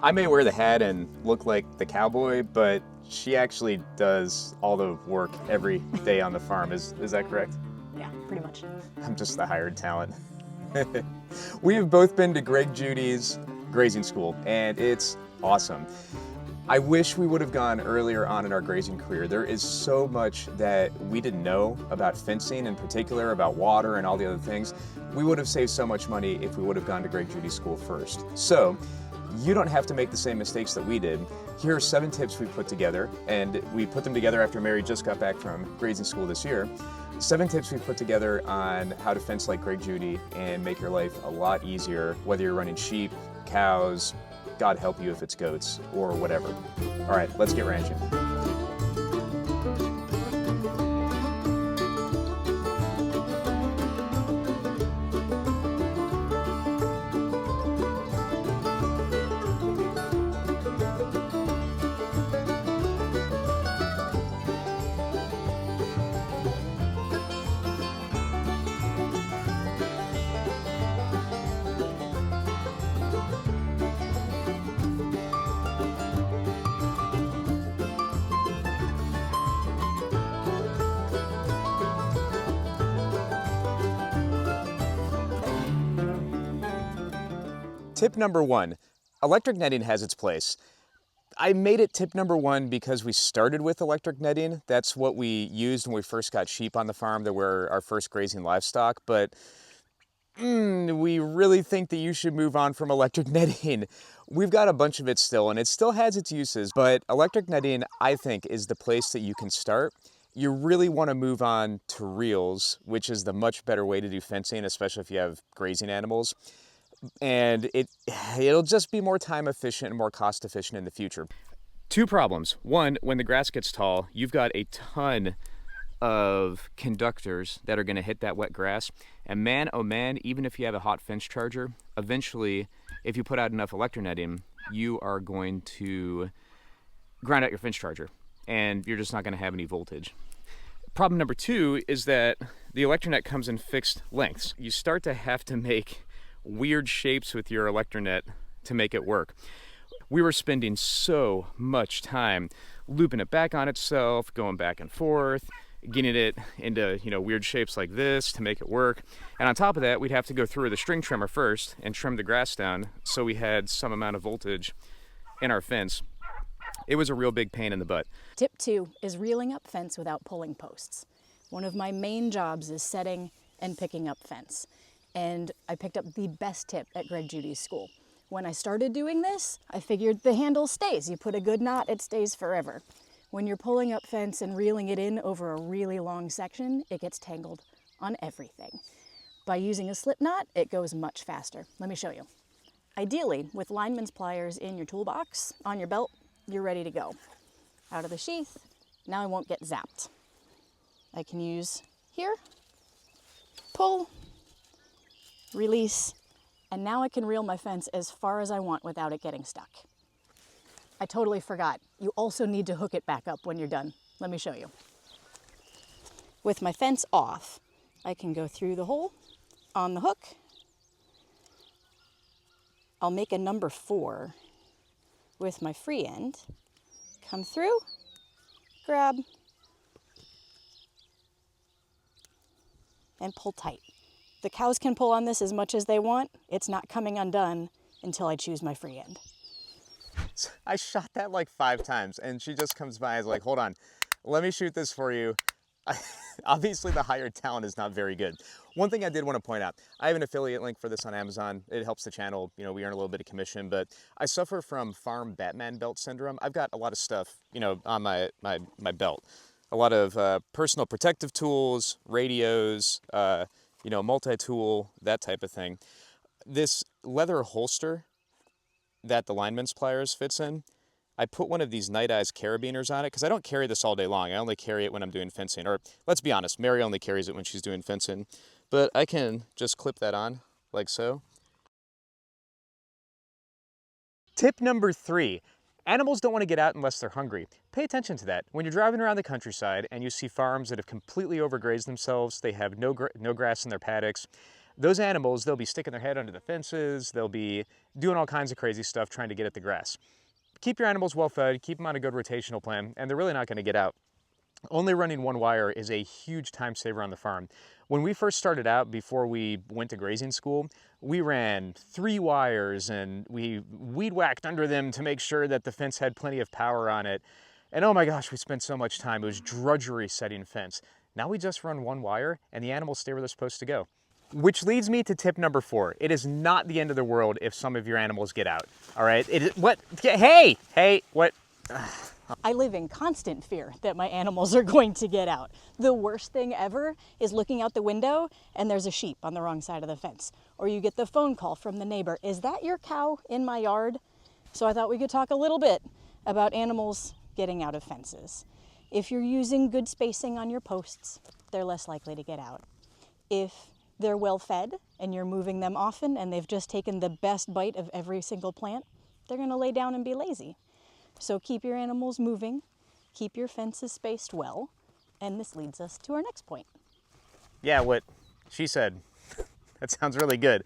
I may wear the hat and look like the cowboy, but she actually does all the work every day on the farm. Is that correct? Yeah, pretty much. I'm just the hired talent. We have both been to Greg Judy's grazing school, and it's awesome. I wish we would have gone earlier on in our grazing career. There is so much that we didn't know about fencing, in particular about water and all the other things. We would have saved so much money if we would have gone to Greg Judy's school first. So you don't have to make the same mistakes that we did. Here are 7 tips we put together, and we put them together after Mary just got back from grazing school this year. 7 tips we put together on how to fence like Greg Judy and make your life a lot easier, whether you're running sheep, cows, God help you if it's goats, or whatever. All right, let's get ranching. Tip number 1, electric netting has its place. I made it tip number 1 because we started with electric netting. That's what we used when we first got sheep on the farm. They were our first grazing livestock, but we really think that you should move on from electric netting. We've got a bunch of it still, and it still has its uses, but electric netting, I think, is the place that you can start. You really want to move on to reels, which is the much better way to do fencing, especially if you have grazing animals. And it'll just be more time efficient and more cost efficient in the future. 2 problems. 1, when the grass gets tall, you've got a ton of conductors that are going to hit that wet grass. And man, oh man, even if you have a hot fence charger, eventually, if you put out enough electronetting, you are going to grind out your fence charger, and you're just not going to have any voltage. Problem number 2 is that the electronet comes in fixed lengths. You start to have to make weird shapes with your electronet to make it work. We were spending so much time looping it back on itself, going back and forth, getting it into weird shapes like this to make it work. And on top of that, we'd have to go through with a string trimmer first and trim the grass down so we had some amount of voltage in our fence. It was a real big pain in the butt. Tip 2 is reeling up fence without pulling posts. One of my main jobs is setting and picking up fence. And I picked up the best tip at Greg Judy's school. When I started doing this, I figured the handle stays. You put a good knot, it stays forever. When you're pulling up fence and reeling it in over a really long section, it gets tangled on everything. By using a slip knot, it goes much faster. Let me show you. Ideally, with lineman's pliers in your toolbox, on your belt, you're ready to go. Out of the sheath, now I won't get zapped. I can use here, pull, release, and now I can reel my fence as far as I want without it getting stuck. I totally forgot. You also need to hook it back up when you're done. Let me show you. With my fence off, I can go through the hole on the hook. I'll make a number 4 with my free end. Come through, grab, and pull tight. The cows can pull on this as much as they want. It's not coming undone until I choose my free end. I shot that like 5 times, and she just comes by and is like, hold on, let me shoot this for you. Obviously, the hired talent is not very good. One thing I did want to point out, I have an affiliate link for this on Amazon. It helps the channel, we earn a little bit of commission, but I suffer from farm Batman belt syndrome. I've got a lot of stuff, on my belt. A lot of personal protective tools, radios, multi-tool, that type of thing. This leather holster that the lineman's pliers fits in, I put one of these Night Eyes carabiners on it because I don't carry this all day long. I only carry it when I'm doing fencing. Or let's be honest, Mary only carries it when she's doing fencing. But I can just clip that on like so. Tip number 3. Animals don't want to get out unless they're hungry. Pay attention to that. When you're driving around the countryside and you see farms that have completely overgrazed themselves, they have no grass in their paddocks, those animals, they'll be sticking their head under the fences, they'll be doing all kinds of crazy stuff trying to get at the grass. Keep your animals well fed, keep them on a good rotational plan, and they're really not going to get out. Only running one wire is a huge time saver on the farm. When we first started out, before we went to grazing school, we ran 3 wires and we weed whacked under them to make sure that the fence had plenty of power on it. And oh my gosh, we spent so much time. It was drudgery setting fence. Now we just run 1 wire and the animals stay where they're supposed to go. Which leads me to tip number 4. It is not the end of the world if some of your animals get out. All right? It is, what? Hey, what? I live in constant fear that my animals are going to get out. The worst thing ever is looking out the window and there's a sheep on the wrong side of the fence. Or you get the phone call from the neighbor, is that your cow in my yard? So I thought we could talk a little bit about animals getting out of fences. If you're using good spacing on your posts, they're less likely to get out. If they're well fed and you're moving them often and they've just taken the best bite of every single plant, they're going to lay down and be lazy. So keep your animals moving, keep your fences spaced well, and this leads us to our next point. Yeah, what she said. That sounds really good.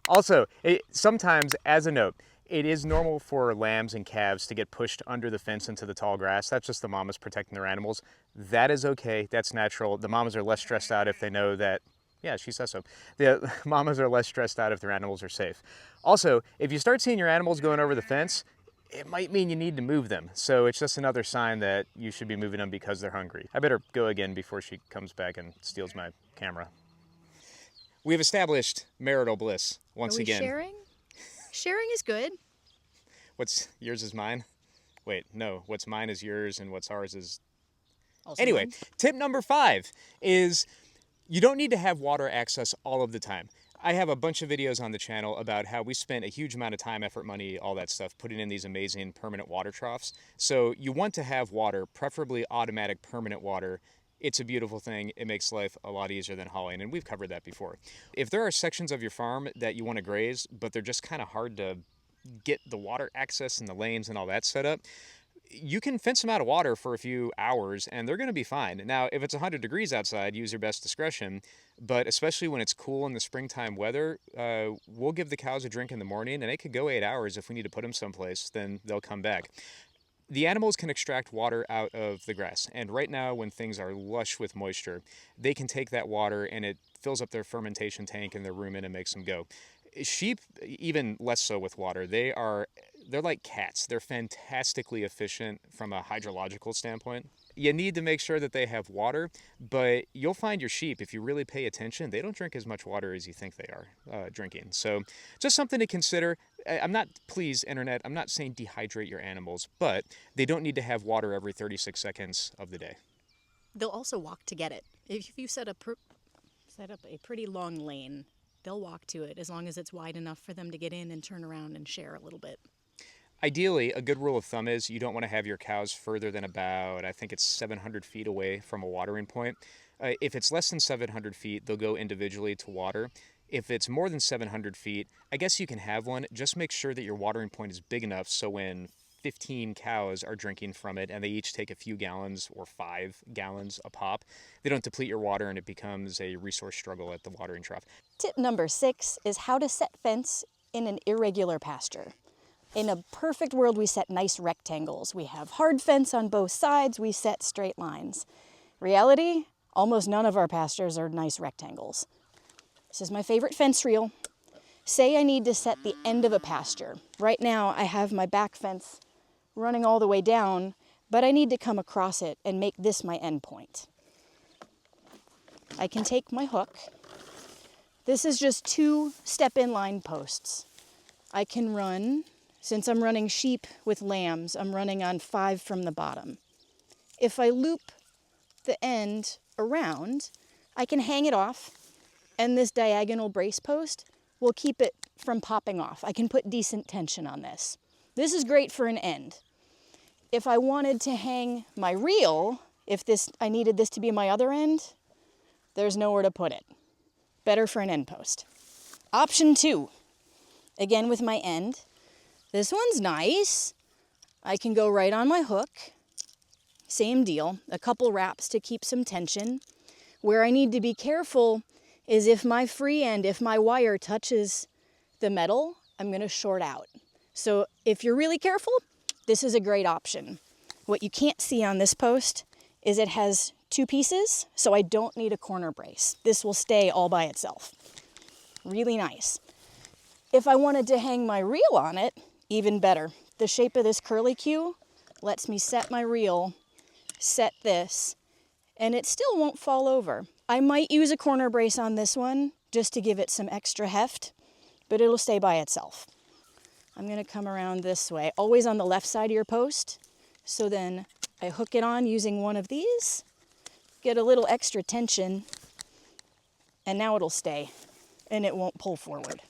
Also, sometimes, as a note, it is normal for lambs and calves to get pushed under the fence into the tall grass. That's just the mamas protecting their animals. That is okay. That's natural. The mamas are less stressed out if they know that, yeah, she says so. The mamas are less stressed out if their animals are safe. Also, if you start seeing your animals going over the fence, it might mean you need to move them. So it's just another sign that you should be moving them because they're hungry. I better go again before she comes back and steals my camera. We've established marital bliss once again. Sharing? Sharing is good. What's yours is mine? Wait, no. What's mine is yours and what's ours is... Also Anyway, mine. tip number 5 is you don't need to have water access all of the time. I have a bunch of videos on the channel about how we spent a huge amount of time, effort, money, all that stuff, putting in these amazing permanent water troughs. So you want to have water, preferably automatic permanent water. It's a beautiful thing. It makes life a lot easier than hauling, and we've covered that before. If there are sections of your farm that you want to graze, but they're just kind of hard to get the water access and the lanes and all that set up, you can fence them out of water for a few hours and they're going to be fine. Now, if it's 100 degrees outside, use your best discretion, but especially when it's cool in the springtime weather, we'll give the cows a drink in the morning and it could go 8 hours. If we need to put them someplace, then they'll come back. The animals can extract water out of the grass, and right now when things are lush with moisture, they can take that water and it fills up their fermentation tank and their rumen and makes them go. Sheep, even less so with water. They're like cats. They're fantastically efficient from a hydrological standpoint. You need to make sure that they have water, but you'll find your sheep, if you really pay attention, they don't drink as much water as you think they are drinking. So just something to consider. Please, internet, I'm not saying dehydrate your animals, but they don't need to have water every 36 seconds of the day. They'll also walk to get it. If you set up a pretty long lane, they'll walk to it as long as it's wide enough for them to get in and turn around and share a little bit. Ideally, a good rule of thumb is you don't want to have your cows further than about, I think it's 700 feet away from a watering point. If it's less than 700 feet, they'll go individually to water. If it's more than 700 feet, I guess you can have one. Just make sure that your watering point is big enough so when 15 cows are drinking from it and they each take a few gallons or 5 gallons a pop, they don't deplete your water and it becomes a resource struggle at the watering trough. Tip number 6 is how to set fence in an irregular pasture. In a perfect world, we set nice rectangles. We have hard fence on both sides. We set straight lines. Reality, almost none of our pastures are nice rectangles. This is my favorite fence reel. Say I need to set the end of a pasture. Right now, I have my back fence running all the way down, but I need to come across it and make this my end point. I can take my hook. This is just 2 step-in line posts. I can run, since I'm running sheep with lambs, I'm running on 5 from the bottom. If I loop the end around, I can hang it off, and this diagonal brace post will keep it from popping off. I can put decent tension on this. This is great for an end. If I wanted to hang my reel, I needed this to be my other end, there's nowhere to put it. Better for an end post. Option 2, again with my end. This one's nice. I can go right on my hook. Same deal, a couple wraps to keep some tension. Where I need to be careful is if my free end, if my wire touches the metal, I'm gonna short out. So if you're really careful, this is a great option. What you can't see on this post is it has 2 pieces, so I don't need a corner brace. This will stay all by itself. Really nice. If I wanted to hang my reel on it, even better. The shape of this curlicue lets me set my reel, set this, and it still won't fall over. I might use a corner brace on this one just to give it some extra heft, but it'll stay by itself. I'm gonna come around this way, always on the left side of your post. So then I hook it on using one of these, get a little extra tension, and now it'll stay and it won't pull forward.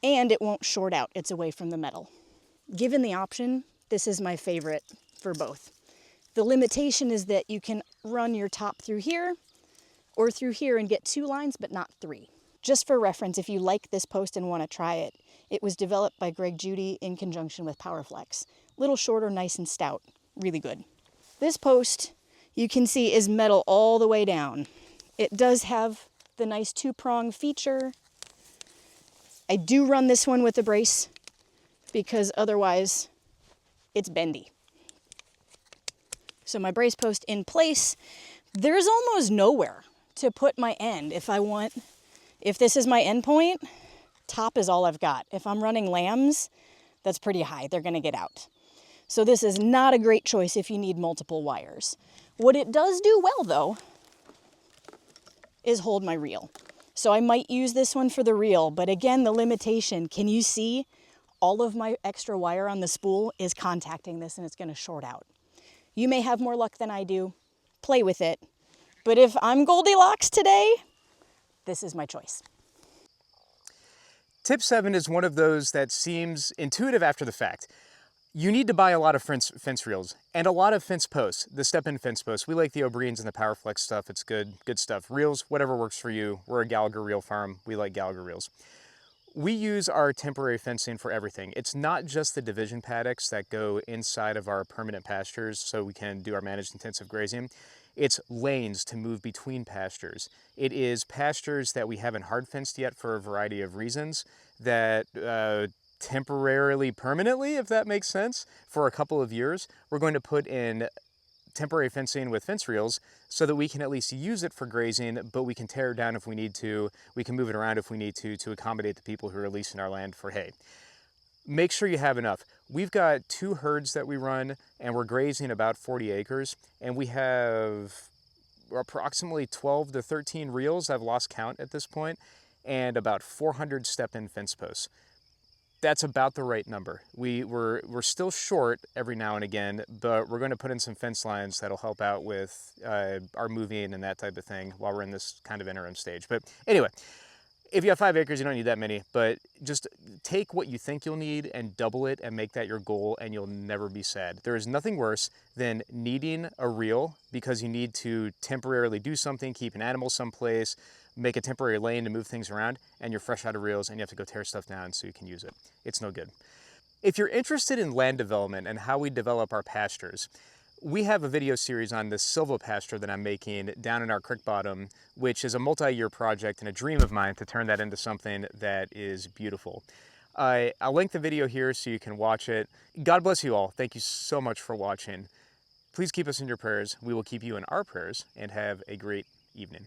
And it won't short out, it's away from the metal. Given the option, this is my favorite for both. The limitation is that you can run your top through here or through here and get 2 lines, but not 3. Just for reference, if you like this post and want to try it, it was developed by Greg Judy in conjunction with PowerFlex. Little shorter, nice and stout, really good. This post, you can see, is metal all the way down. It does have the nice 2-prong feature. I do run this one with a brace because otherwise it's bendy. So my brace post in place, there's almost nowhere to put my end. If this is my end point, top is all I've got. If I'm running lambs, that's pretty high, they're gonna get out. So this is not a great choice if you need multiple wires. What it does do well though, is hold my reel. So I might use this one for the reel, but again, the limitation, can you see all of my extra wire on the spool is contacting this and it's gonna short out. You may have more luck than I do, play with it, but if I'm Goldilocks today, this is my choice. Tip 7 is one of those that seems intuitive after the fact. You need to buy a lot of fence reels and a lot of fence posts, the step-in fence posts. We like the O'Briens and the PowerFlex stuff. It's good stuff. Reels, whatever works for you. We're a Gallagher reel farm. We like Gallagher reels. We use our temporary fencing for everything. It's not just the division paddocks that go inside of our permanent pastures so we can do our managed intensive grazing. It's lanes to move between pastures. It is pastures that we haven't hard fenced yet for a variety of reasons that temporarily, permanently, if that makes sense, for a couple of years, we're going to put in temporary fencing with fence reels so that we can at least use it for grazing, but we can tear it down if we need to. We can move it around if we need to accommodate the people who are leasing our land for hay. Make sure you have enough. We've got 2 herds that we run and we're grazing about 40 acres and we have approximately 12 to 13 reels, I've lost count at this point, and about 400 step-in fence posts. That's about the right number. We're still short every now and again, but we're going to put in some fence lines that'll help out with our moving and that type of thing while we're in this kind of interim stage. But anyway, if you have 5 acres, you don't need that many, but just take what you think you'll need and double it and make that your goal and you'll never be sad. There is nothing worse than needing a reel because you need to temporarily do something, keep an animal someplace, make a temporary lane to move things around, and you're fresh out of reels and you have to go tear stuff down so you can use it. It's no good. If you're interested in land development and how we develop our pastures, we have a video series on this silvopasture that I'm making down in our creek bottom, which is a multi-year project and a dream of mine to turn that into something that is beautiful. I'll link the video here so you can watch it. God bless you all. Thank you so much for watching. Please keep us in your prayers. We will keep you in our prayers and have a great evening.